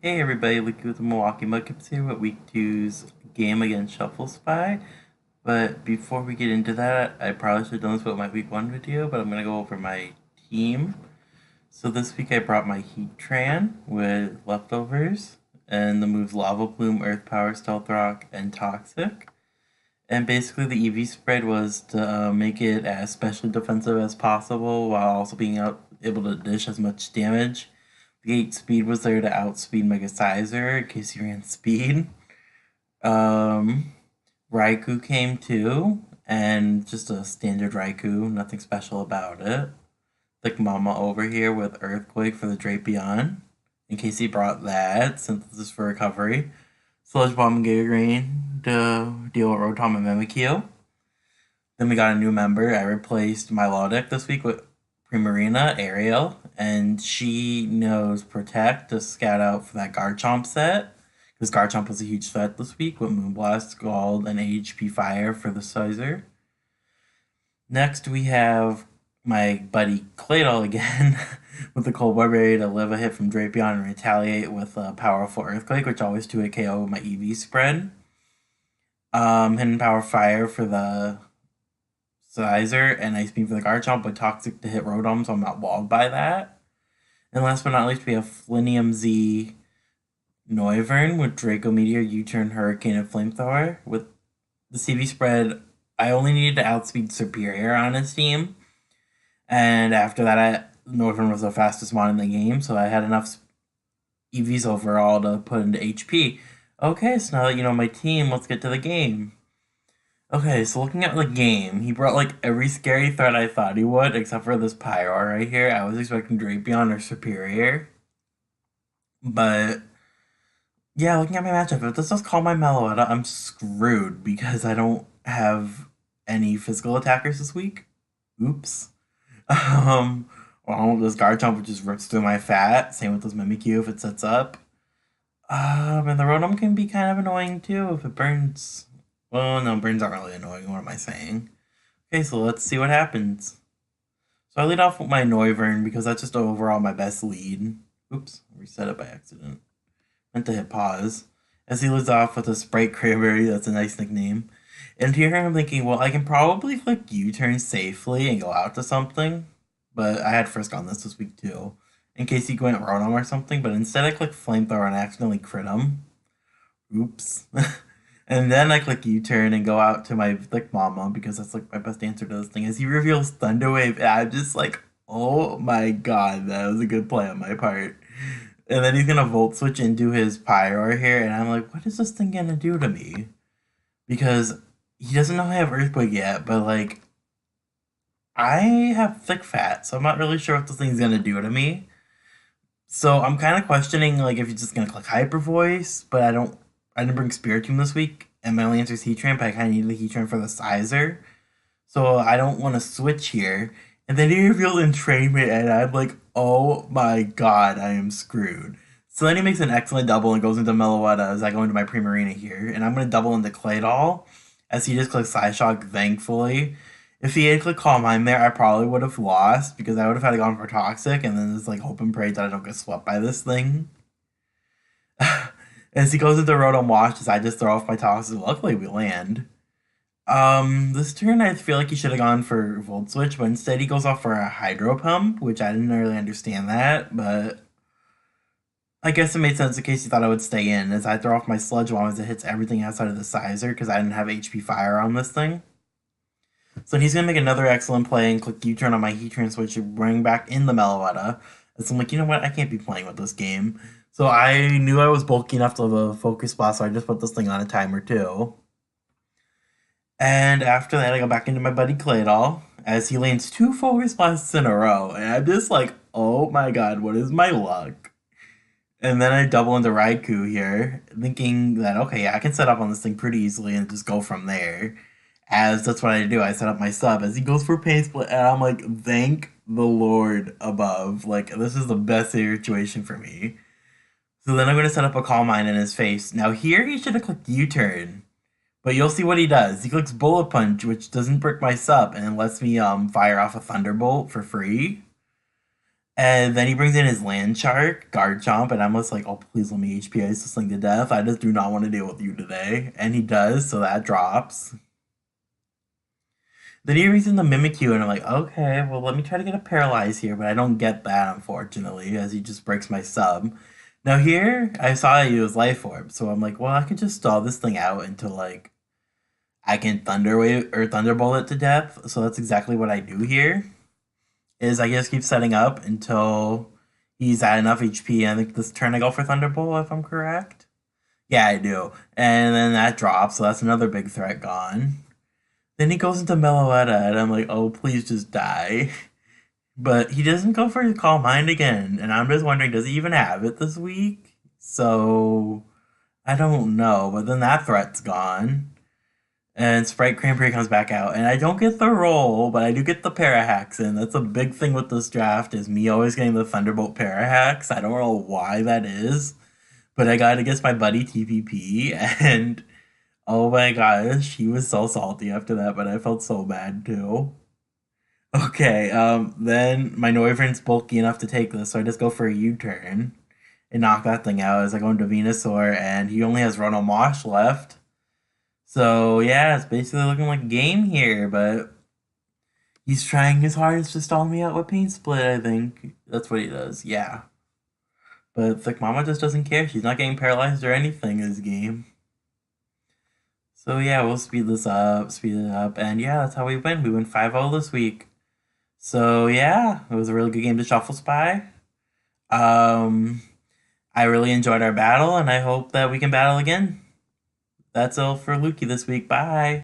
Hey everybody, Luke with the Milwaukee Mudcaps here with Week Two's game against Shuffle Spy. But before we get into that, I probably should have done this with my Week 1 video, but I'm going to go over my team. So this week I brought my Heatran with Leftovers, and the moves Lava Plume, Earth Power, Stealth Rock, and Toxic. And basically the EV spread was to make it as specially defensive as possible while also being able to dish as much damage. The 8 speed was there to outspeed Mega Sizer in case you ran speed. Um, Raikou came too, and just a standard Raikou, nothing special about it. Like Mama over here with Earthquake for the Drapion, in case he brought that, since this is for recovery. Sludge Bomb and Giga Rain to deal with Rotom and Mimikyu. Then we got a new member. I replaced my Law deck this week with Primarina, Ariel, and she knows Protect to scout out for that Garchomp set. Because Garchomp was a huge threat this week with Moonblast, Scald, and HP Fire for the Sizer. Next, we have my buddy Claydol again with the Cold War ready to live a hit from Drapion and retaliate with a powerful Earthquake, which always 2-hit KO with my EV spread. Hidden Power Fire for the Sizer and Ice Beam for the Garchomp, but Toxic to hit Rotom, so I'm not walled by that. And last but not least, we have Flinium Z Noivern with Draco Meteor, U-Turn, Hurricane, and Flamethrower. With the CV spread, I only needed to outspeed Superior on his team. And after that, Noivern was the fastest one in the game, so I had enough EVs overall to put into HP. Okay, so now that you know my team, let's get to the game. Okay, so looking at the game, he brought like every scary threat I thought he would, except for this Pyro right here. I was expecting Drapion or Superior. But yeah, looking at my matchup, if this does call my Meloetta, I'm screwed because I don't have any physical attackers this week. Oops. Um, well, this Garchomp just rips through my fat. Same with this Mimikyu if it sets up. And the Rotom can be kind of annoying too if it burns. Well, no, burns aren't really annoying. What am I saying? Okay, so let's see what happens. So I lead off with my Noivern because that's just overall my best lead. Oops, reset it by accident. Meant to hit pause. As he leads off with a Sprite Cranberry, that's a nice nickname. And here I'm thinking, well, I can probably click U-turn safely and go out to something. But I had Frisk on this week too. In case he went Rotom or something, but instead I click Flamethrower and accidentally crit him. Oops. And then I click U-turn and go out to my like Mama because that's like my best answer to this thing. As he reveals Thunder Wave, and I'm just like, oh my god, that was a good play on my part. And then he's gonna Volt Switch into his Pyro here, and I'm like, what is this thing gonna do to me? Because he doesn't know I have Earthquake yet, but like, I have thick fat, so I'm not really sure what this thing's gonna do to me. So I'm kind of questioning like if he's just gonna click Hyper Voice, but I didn't bring Spiritomb this week, and my only answer is Heatran, but I kind of need the Heatran for the Sizer. So I don't want to switch here. And then he revealed Entrainment, and I'm like, oh my god, I am screwed. So then he makes an excellent double and goes into Meloetta as I go into my Primarina here. And I'm going to double into Claydol as he just clicks Psyshock, thankfully. If he had clicked Calm Mind there, I probably would have lost because I would have had to go for Toxic and then just like hope and pray that I don't get swept by this thing. As he goes into Rotom Wash, as I just throw off my tosses. Luckily, we land. This turn I feel like he should have gone for Volt Switch, but instead he goes off for a Hydro Pump, which I didn't really understand that, but I guess it made sense in case he thought I would stay in, as I throw off my Sludge Bomb as it hits everything outside of the Sizer, because I didn't have HP Fire on this thing. So he's going to make another excellent play and click U-turn on my Heatran Switch to bring back in the Meloetta. So I'm like, you know what, I can't be playing with this game. So I knew I was bulky enough to have a Focus Blast, so I just put this thing on a timer too. And after that, I go back into my buddy Claydol as he lands 2 Focus Blasts in a row. And I'm just like, oh my god, what is my luck? And then I double into Raikou here, thinking that, okay, yeah, I can set up on this thing pretty easily and just go from there. As that's what I do. I set up my sub as he goes for Pain Split, and I'm like, thank the Lord above. Like, this is the best situation for me. So then I'm going to set up a Calm Mind in his face. Now here he should have clicked U-turn. But you'll see what he does. He clicks Bullet Punch, which doesn't brick my sub, and lets me fire off a Thunderbolt for free. And then he brings in his land shark, guard chomp, and I'm just like, oh, please let me HP ice this thing to death. I just do not want to deal with you today. And he does, so that drops. Then he brings in the Mimikyu, and I'm like, okay, well, let me try to get a Paralyze here, but I don't get that, unfortunately, as he just breaks my sub. Now here, I saw that he was Life Orb, so I'm like, well, I can just stall this thing out until, like, I can Thunder Wave or Thunderbolt it to death. So that's exactly what I do here. Is I just keep setting up until he's at enough HP. I think this turn I go for Thunderbolt if I'm correct. Yeah, I do. And then that drops, so that's another big threat gone. Then he goes into Meloetta, and I'm like, oh, please just die. But he doesn't go for his Calm Mind again, and I'm just wondering, does he even have it this week? So, I don't know, but then that threat's gone. And Sprite Cranberry comes back out, and I don't get the roll, but I do get the Parahacks, and that's a big thing with this draft, is me always getting the Thunderbolt Parahacks. I don't know why that is, but I got it against my buddy TPP, and oh my gosh, he was so salty after that, but I felt so bad too. Okay, then my Noivern's bulky enough to take this, so I just go for a U-turn and knock that thing out as I go into Venusaur, and he only has Ronald Mosh left. So yeah, it's basically looking like a game here, but he's trying his hardest to stall me out with Paint Split, I think. That's what he does, yeah. But Thick Mama just doesn't care. She's not getting paralyzed or anything in this game. So yeah, we'll speed it up, and yeah, that's how we win. We win 5-0 this week. So yeah, it was a really good game to Shuffle Spy. Um, I really enjoyed our battle, and I hope that we can battle again. That's all for Lukey this week. Bye.